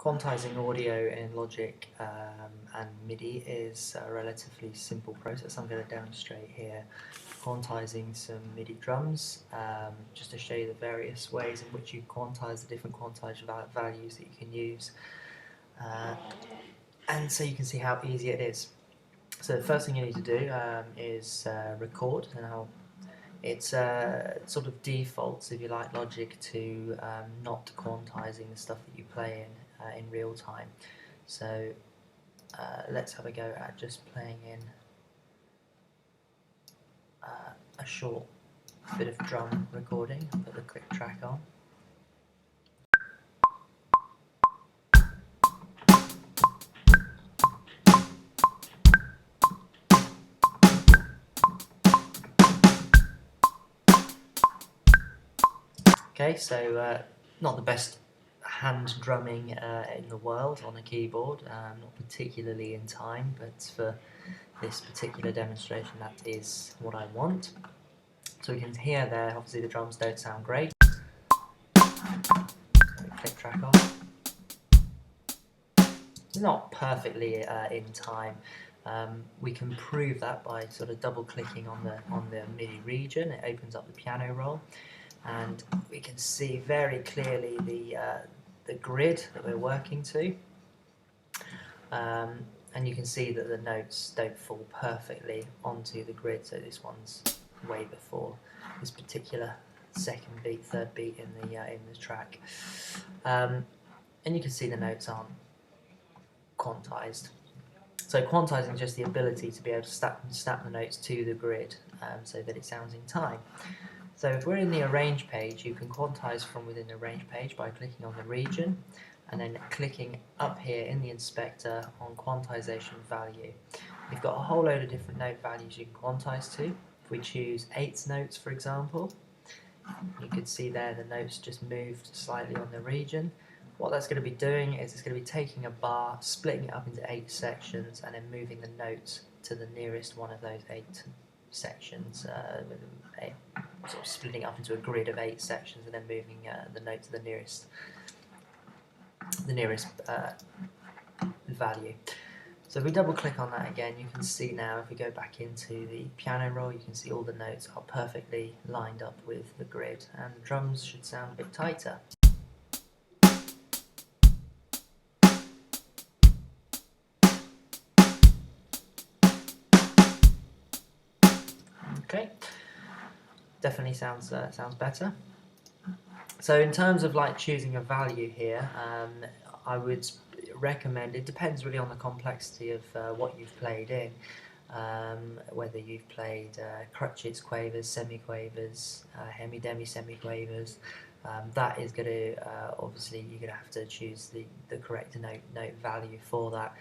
Quantizing audio in Logic and MIDI is a relatively simple process. I'm going to demonstrate here quantizing some MIDI drums just to show you the various ways in which you quantize the different quantized values that you can use, and so you can see how easy it is. So the first thing you need to do is record. Now it's sort of defaults, if you like, Logic to not quantizing the stuff that you play in real time. So let's have a go at just playing in a short bit of drum recording. I'll put the click track on. Okay, so not the best hand drumming in the world on a keyboard, not particularly in time, but for this particular demonstration that is what I want. So we can hear there, obviously the drums don't sound great. Click track off. Not perfectly in time. We can prove that by sort of double clicking on the MIDI region. It opens up the piano roll, and we can see very clearly the grid that we're working to, and you can see that the notes don't fall perfectly onto the grid. So this one's way before this particular second beat, third beat in the track, and you can see the notes aren't quantized. So quantizing is just the ability to be able to snap the notes to the grid so that it sounds in time. So if we're in the arrange page, you can quantize from within the arrange page by clicking on the region and then clicking up here in the inspector on quantization value. We've got a whole load of different note values you can quantize to. If we choose eighths notes, for example, you can see there the notes just moved slightly on the region. What that's going to be doing is it's going to be taking a bar, splitting it up into 8 sections, and then moving the notes to the nearest one of those 8 sections, sort of splitting it up into a grid of 8 sections, and then moving the note to the nearest value. So if we double click on that again, you can see now, if we go back into the piano roll, you can see all the notes are perfectly lined up with the grid, and the drums should sound a bit tighter. Okay, definitely sounds better. So in terms of like choosing a value here, I would recommend, it depends really on the complexity of what you've played in, whether you've played crutches, quavers, semiquavers, hemi-demi semiquavers. That is going to obviously you're going to have to choose the correct note value for that.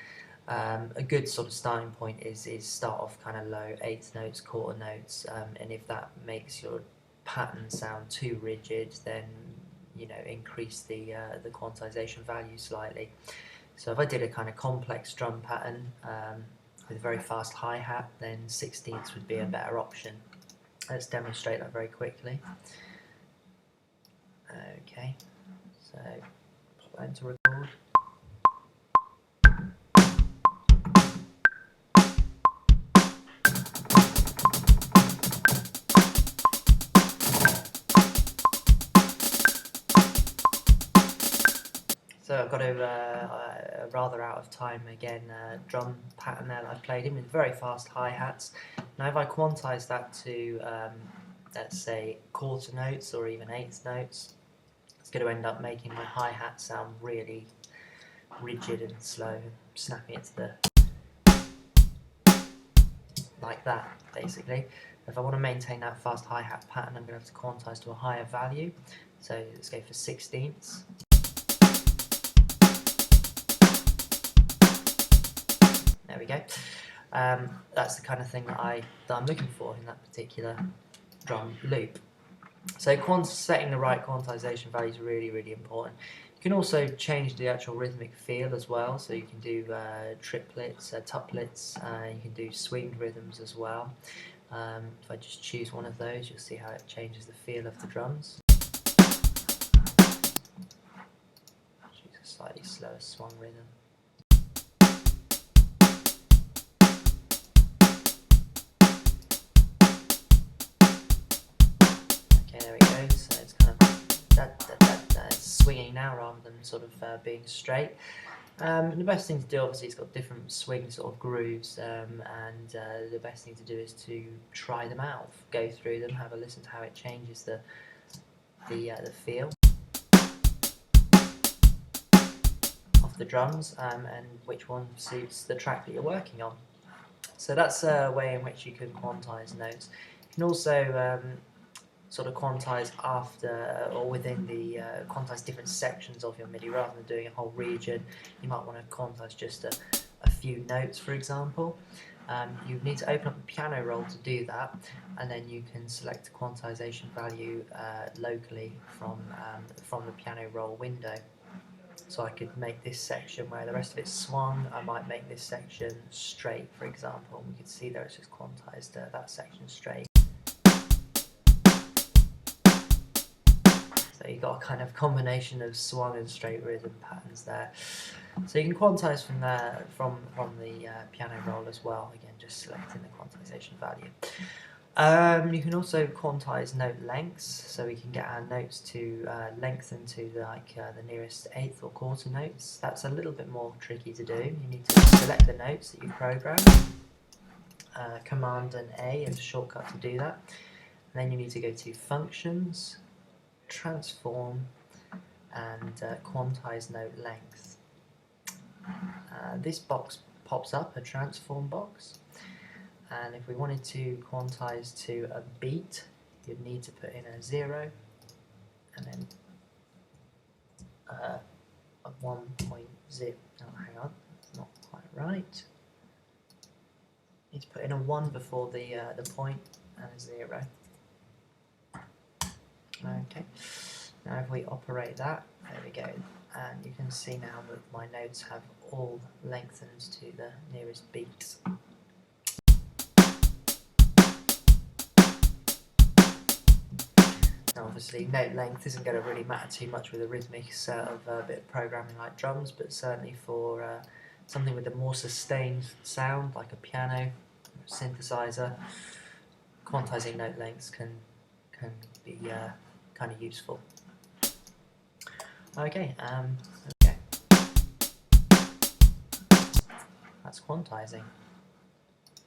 A good sort of starting point is start off kind of low, eighth notes, quarter notes, and if that makes your pattern sound too rigid, then increase the quantization value slightly. So if I did a kind of complex drum pattern with a very fast hi-hat, then 16ths would be a better option. Let's demonstrate that very quickly. Okay, so put that into record. So I've got a rather out of time again drum pattern there that I've played in with very fast hi-hats. Now if I quantize that to let's say quarter notes or even eighth notes, it's going to end up making my hi-hat sound really rigid and slow, snapping it to the like that basically. If I want to maintain that fast hi-hat pattern, I'm going to have to quantize to a higher value. So let's go for 16ths. There we go. That's the kind of thing that I'm looking for in that particular drum loop. So setting the right quantization value is really, really important. You can also change the actual rhythmic feel as well. So you can do triplets, tuplets, you can do swinged rhythms as well. If I just choose one of those, you'll see how it changes the feel of the drums. Choose a slightly slower swung rhythm. Okay, there we go. So it's kind of it's swinging now rather than sort of being straight. And the best thing to do, obviously, it's got different swing sort of grooves, and the best thing to do is to try them out, go through them, have a listen to how it changes the feel of the drums, and which one suits the track that you're working on. So that's a way in which you can quantize notes. You can also sort of quantize after or within the quantize different sections of your MIDI rather than doing a whole region. You might want to quantize just a few notes, for example. You need to open up the piano roll to do that, and then you can select a quantization value locally from the piano roll window. So I could make this section where the rest of it's swung. I might make this section straight, for example. We can see there it's just quantized that section straight. So you've got a kind of combination of swung and straight rhythm patterns there. So you can quantize from there, from the piano roll as well. Again, just selecting the quantization value. You can also quantize note lengths, so we can get our notes to lengthen to the nearest eighth or quarter notes. That's a little bit more tricky to do. You need to select the notes that you've programmed. Command and A is a shortcut to do that. And then you need to go to Functions, Transform, and Quantize Note Length. This box pops up, a transform box, and if we wanted to quantize to a beat, you'd need to put in a 0 and then a 1.0. Oh, hang on, that's not quite right. You need to put in a 1 before the point and a 0. Okay, now if we operate that, there we go, and you can see now that my notes have all lengthened to the nearest beat. Now obviously note length isn't going to really matter too much with a rhythmic set of a bit of programming like drums, but certainly for something with a more sustained sound like a piano, synthesizer, quantizing note lengths can be kind of useful. Okay, that's quantizing.